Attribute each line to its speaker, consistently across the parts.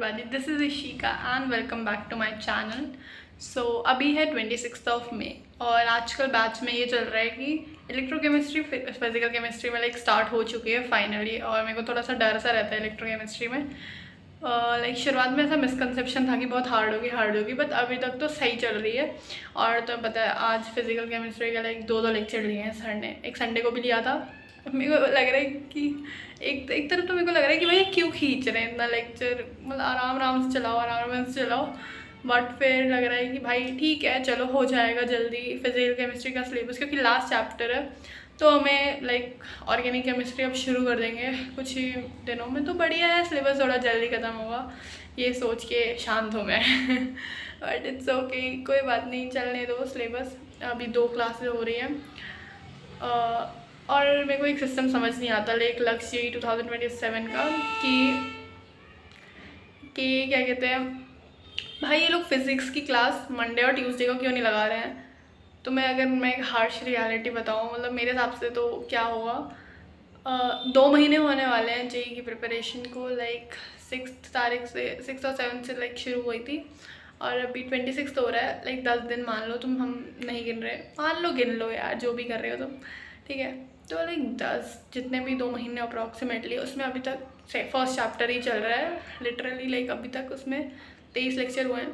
Speaker 1: everybody, this is Ishika and welcome back to my channel. So अभी है 26 मई और आजकल बैच में ये चल रहा है कि इलेक्ट्रोकेमिस्ट्री फिजिकल केमिस्ट्री में स्टार्ट हो चुकी है फाइनली। और मेरे को थोड़ा सा डर सा रहता है इलेक्ट्रोकेमिस्ट्री में। शुरुआत में ऐसा मिसकंसेप्शन था कि बहुत हार्ड होगी बट अभी तक तो सही चल रही है। और तो पता है आज फिजिकल केमिस्ट्री के दो लेक्चर लिए हैं सर ने, एक संडे को भी लिया था। मेरे को लग रहा है कि एक तरफ तो मेरे को लग रहा है कि भाई क्यों खींच रहे हैं इतना लेक्चर, मतलब आराम से चलाओ। बट फिर लग रहा है कि भाई ठीक है, चलो हो जाएगा जल्दी फिजिकल केमिस्ट्री का सिलेबस, क्योंकि लास्ट चैप्टर है तो हमें ऑर्गेनिक केमिस्ट्री अब शुरू कर देंगे कुछ ही दिनों में। तो बढ़िया है, सिलेबस थोड़ा जल्दी ख़त्म होगा ये सोच के शांत हूँ मैं। बट इट्स ओके, कोई बात नहीं, चलने दो सिलेबस। अभी 2 क्लासेस हो रही हैं और मेरे को एक सिस्टम समझ नहीं आता लक्ष्य 2027 का कि क्या कहते हैं भाई, ये लोग फिज़िक्स की क्लास मंडे और ट्यूसडे को क्यों नहीं लगा रहे हैं। तो मैं एक हार्श रियलिटी बताऊँ, मतलब मेरे हिसाब से तो क्या होगा, 2 महीने होने वाले हैं जेई की प्रिपरेशन को। 6 तारीख से 6 और 7 से शुरू हुई थी और अभी 26 हो रहा है। 10 दिन मान लो तुम, हम नहीं गिन रहे, गिन लो यार जो भी कर रहे हो तुम, ठीक है। तो 10 जितने भी 2 महीने अप्रॉक्सीमेटली, उसमें अभी तक फर्स्ट चैप्टर ही चल रहा है लिटरली। अभी तक उसमें 23 लेक्चर हुए हैं।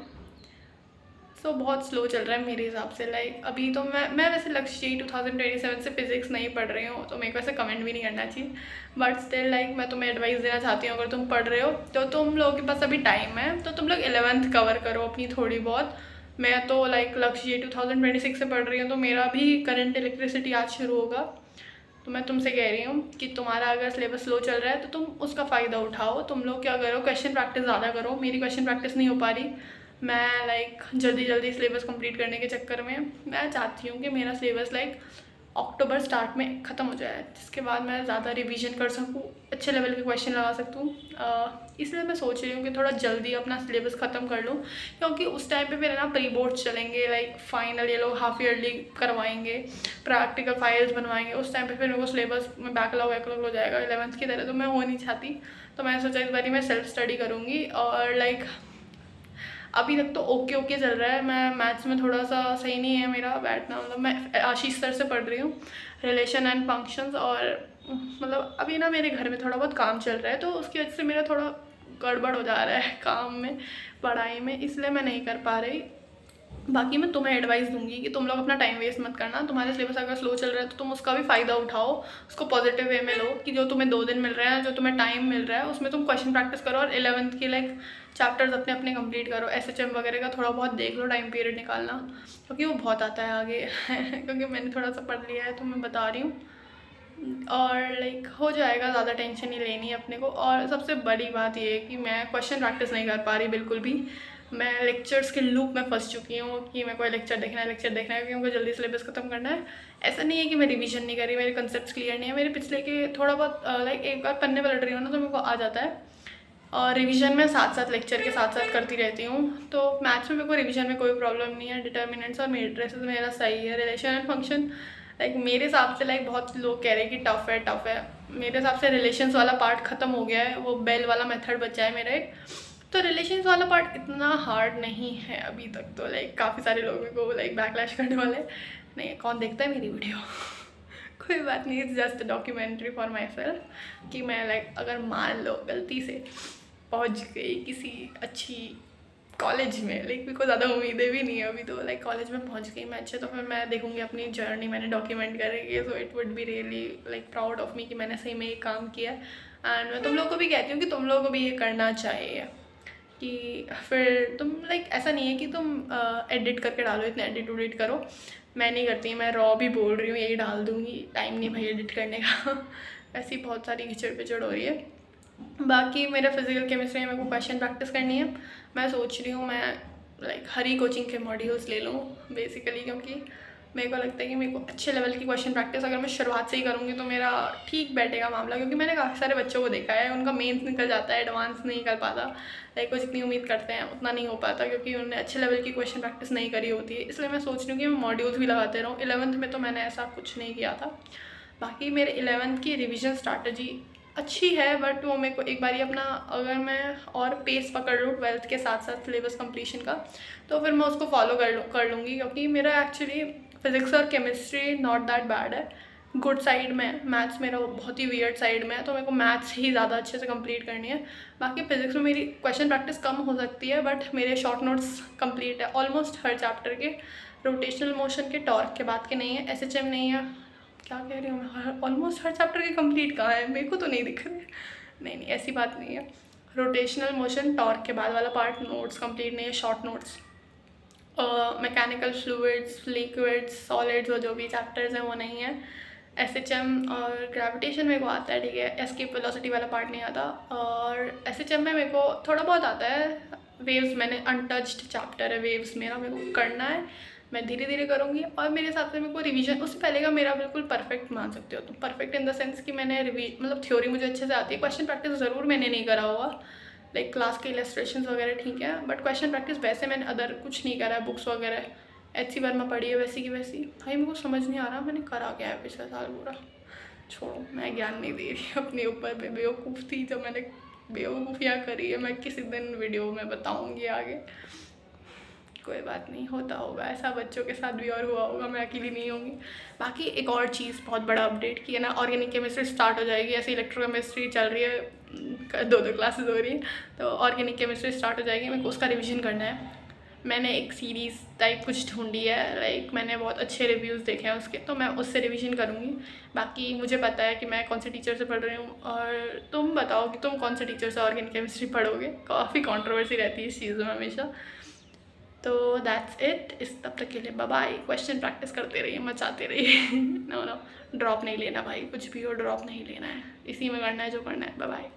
Speaker 1: सो बहुत स्लो चल रहा है मेरे हिसाब से। अभी तो मैं वैसे लक्ष्य 2027 से फिज़िक्स नहीं पढ़ रही हूँ, तो मेरे को ऐसे कमेंट भी नहीं करना चाहिए। बट स्टिल मैं तुम्हें एडवाइस देना चाहती हूँ, अगर तुम पढ़ रहे हो तो तुम लोगों के पास अभी टाइम है, तो तुम लोग 11th कवर करो अपनी थोड़ी बहुत। मैं तो लक्ष्य 2026 से पढ़ रही हूँ, तो मेरा भी करंट इलेक्ट्रिसिटी आज शुरू होगा। तो मैं तुमसे कह रही हूँ कि तुम्हारा अगर सिलेबस स्लो चल रहा है तो तुम उसका फ़ायदा उठाओ। तुम लोग क्या करो, क्वेश्चन प्रैक्टिस ज़्यादा करो। मेरी क्वेश्चन प्रैक्टिस नहीं हो पा रही। मैं जल्दी सिलेबस कंप्लीट करने के चक्कर में मैं चाहती हूँ कि मेरा सिलेबस अक्टूबर स्टार्ट में ख़त्म हो जाए, जिसके बाद मैं ज़्यादा रिवीजन कर सकूँ, अच्छे लेवल के क्वेश्चन लगा सकूँ। इसलिए मैं सोच रही हूँ कि थोड़ा जल्दी अपना सिलेबस ख़त्म कर लूँ, क्योंकि उस टाइम पे मेरे प्री बोर्ड्स चलेंगे। फाइनल ये लोग हाफ ईयरली करवाएंगे, प्रैक्टिकल फाइल्स बनवाएंगे। उस टाइम पे फिर मेरे को सिलेबस में बैकलॉग हो जाएगा 11th की तरह, तो मैं हो नहीं चाहती। तो मैंने सोचा इस बारी मैं सेल्फ स्टडी करूँगी। और अभी तक तो ओके चल रहा है। मैं मैथ्स में थोड़ा सा सही नहीं है मेरा बैठना, मतलब मैं आशीष सर से पढ़ रही हूँ रिलेशन एंड फंक्शंस। और अभी मेरे घर में थोड़ा बहुत काम चल रहा है, तो उसकी वजह से मेरा थोड़ा गड़बड़ हो जा रहा है काम में, पढ़ाई में, इसलिए मैं नहीं कर पा रही। बाकी मैं तुम्हें एडवाइस दूंगी कि तुम लोग अपना टाइम वेस्ट मत करना। तुम्हारे सिलेबस अगर स्लो चल रहा है तो तुम उसका भी फ़ायदा उठाओ, उसको पॉजिटिव वे में लो कि जो तुम्हें 2 दिन मिल रहा है, जो तुम्हें टाइम मिल रहा है, उसमें तुम क्वेश्चन प्रैक्टिस करो और 11th के चैप्टर्स अपने कंप्लीट करो। SHM वगैरह का थोड़ा बहुत देख लो, टाइम पीरियड निकालना, क्योंकि वो बहुत आता है आगे। क्योंकि मैंने थोड़ा सा पढ़ लिया है तो मैं बता रही हूँ। और हो जाएगा, ज़्यादा टेंशन नहीं लेनी है अपने को। और सबसे बड़ी बात ये है कि मैं क्वेश्चन प्रैक्टिस नहीं कर पा रही बिल्कुल भी। मैं लेक्चर्स के लूप में फंस चुकी हूँ कि मेरे को लेक्चर देखना है क्योंकि मुझे जल्दी सिलेबस ख़त्म करना है। ऐसा नहीं है कि मैं रिवीजन नहीं कर रही, मेरे कंसेप्ट्स क्लियर नहीं है। मेरे पिछले के थोड़ा बहुत एक बार पन्ने पलट रही हूँ ना, तो मेरे को आ जाता है। और रिवीजन में साथ लेक्चर के साथ करती रहती हूँ। तो मैथ्स में मेरे को रिवीजन में कोई प्रॉब्लम नहीं है। डिटर्मिनेंट्स और मेट्रिसेस मेरा सही है। रिलेशन एंड फंक्शन मेरे हिसाब से बहुत लोग कह रहे हैं कि टफ़ है। मेरे हिसाब से रिलेशंस वाला पार्ट ख़त्म हो गया है, वो बेल वाला मेथड बचा है मेरा एक। तो रिलेशंस वाला पार्ट इतना हार्ड नहीं है अभी तक। तो काफ़ी सारे लोगों को बैकलैश करने वाले नहीं, कौन देखता है मेरी वीडियो। कोई बात नहीं, it's just documentary for my self कि मैं अगर मान लो गलती से पहुंच गई किसी अच्छी कॉलेज में, मेरे को ज़्यादा उम्मीदें भी नहीं है अभी, तो कॉलेज में पहुंच गई मैं अच्छे, तो फिर मैं देखूंगी अपनी जर्नी मैंने डॉक्यूमेंट करेंगे। So it would be really proud of me कि मैंने सही में ये काम किया। एंड मैं तुम लोग को भी कहती हूँ कि तुम लोगों को भी ये करना चाहिए। कि फिर तुम ऐसा नहीं है कि तुम एडिट करके डालो, इतना एडिट उडिट करो। मैं नहीं करती, मैं रॉ भी बोल रही हूँ, यही डाल दूँगी, टाइम नहीं भाई एडिट करने का। वैसे ही बहुत सारी खिचड़ पिचड़ हो रही है। बाकी मेरा फिजिकल केमिस्ट्री में मेरे को क्वेश्चन प्रैक्टिस करनी है। मैं सोच रही हूँ मैं हरी कोचिंग के मॉड्यूल्स ले लूँ बेसिकली, क्योंकि मेरे को लगता है कि मेरे को अच्छे लेवल की क्वेश्चन प्रैक्टिस अगर मैं शुरुआत से ही करूँगी तो मेरा ठीक बैठेगा मामला। क्योंकि मैंने काफ़ी सारे बच्चों को देखा है, उनका मेंस निकल जाता है, एडवांस नहीं निकल पाता। वो जितनी उम्मीद करते हैं उतना नहीं हो पाता, क्योंकि उन्होंने अच्छे लेवल की क्वेश्चन प्रैक्टिस नहीं करी होती है। इसलिए मैं सोच रही हूँ कि मैं मॉड्यूल्स भी लगाते रहूँ। 11th में तो मैंने ऐसा कुछ नहीं किया था। बाकी मेरे 11th की रिविज़न स्ट्रैटेजी अच्छी है, बट वो मेरे को एक बार अपना अगर मैं और पेस पकड़ लूँ 12th के साथ साथ सिलेबस कंप्लीशन का, तो फिर मैं उसको फॉलो कर लूँगी, क्योंकि मेरा एक्चुअली फिज़िक्स और केमिस्ट्री नॉट दैट बैड है, गुड साइड में है। मैथ्स मेरा बहुत ही वियर्ड साइड में है, तो मेरे को मैथ्स ही ज़्यादा अच्छे से कंप्लीट करनी है। बाकी फिज़िक्स में मेरी क्वेश्चन प्रैक्टिस कम हो सकती है, बट मेरे शॉर्ट नोट्स कंप्लीट है ऑलमोस्ट हर चैप्टर के। रोटेशनल मोशन के, टॉर्क के बाद के नहीं है, एसएचएम नहीं है, क्या कह रही हूँ मैं, ऑलमोस्ट हर चैप्टर के कंप्लीट कहाँ है, मेरे को तो नहीं दिख रहे। नहीं नहीं, ऐसी बात नहीं है। रोटेशनल मोशन टॉर्क के बाद वाला पार्ट नोट्स कंप्लीट नहीं है, short notes. Mechanical fluids, liquids, solids, वो जो भी चैप्टर्स हैं वो नहीं है। एसएचएम और ग्रेविटेशन मेरे को आता है, ठीक है। एस्केप वेलोसिटी वाला पार्ट नहीं आता। और एसएचएम में मेरे को थोड़ा बहुत आता है। वेव्स मैंने अनटच्ड चैप्टर है, वेव्स मेरे को करना है, मैं धीरे धीरे करूँगी। और मेरे हिसाब से मेरे को रिवीजन उससे पहले का मेरा बिल्कुल परफेक्ट मान सकते हो तुम। परफेक्ट इन द सेंस कि मैंने मतलब थ्योरी मुझे अच्छे से आती है, क्वेश्चन प्रैक्टिस ज़रूर मैंने नहीं करा होगा, लाइक क्लास के इलस्ट्रेशंस वगैरह ठीक है, बट क्वेश्चन प्रैक्टिस वैसे मैंने अदर कुछ नहीं करा है। बुक्स वगैरह एच वर्मा पढ़ी है वैसी की वैसी। भाई मेरे को समझ नहीं आ रहा मैंने करा क्या है पिछले साल पूरा। छोड़ो, मैं ज्ञान नहीं दे रही अपने ऊपर, बेवकूफ़ थी जब मैंने बेवकूफ़ियाँ करी है। मैं किसी दिन वीडियो में बताऊँगी आगे, कोई बात नहीं, होता होगा ऐसा, बच्चों के साथ भी और हुआ होगा, मैं अकेली नहीं होंगी। बाकी एक और चीज़ बहुत बड़ा अपडेट की है ना, ऑर्गेनिक केमिस्ट्री स्टार्ट हो जाएगी। ऐसे इलेक्ट्रोकेमिस्ट्री चल रही है, दो क्लासेस हो रही हैं, तो ऑर्गेनिक केमिस्ट्री स्टार्ट हो जाएगी। मेरे को उसका रिविज़न करना है। मैंने एक सीरीज़ टाइप कुछ ढूंढी है, लाइक मैंने बहुत अच्छे रिव्यूज़ देखे हैं उसके, तो मैं उससे रिवीजन करूँगी। बाकी मुझे पता है कि मैं कौन से टीचर से पढ़ रही हूँ, और तुम बताओ कि तुम कौन से टीचर से ऑर्गेनिक केमिस्ट्री पढ़ोगे। काफ़ी कंट्रोवर्सी रहती है इस चीज़ में हमेशा। तो दैट्स इट। इस तब तक के लिए बाय बाय। क्वेश्चन प्रैक्टिस करते रहिए, मचाते रहिए। नो नो, ड्रॉप नहीं लेना भाई, कुछ भी हो ड्रॉप नहीं लेना है, इसी में करना है जो करना है। Bye bye.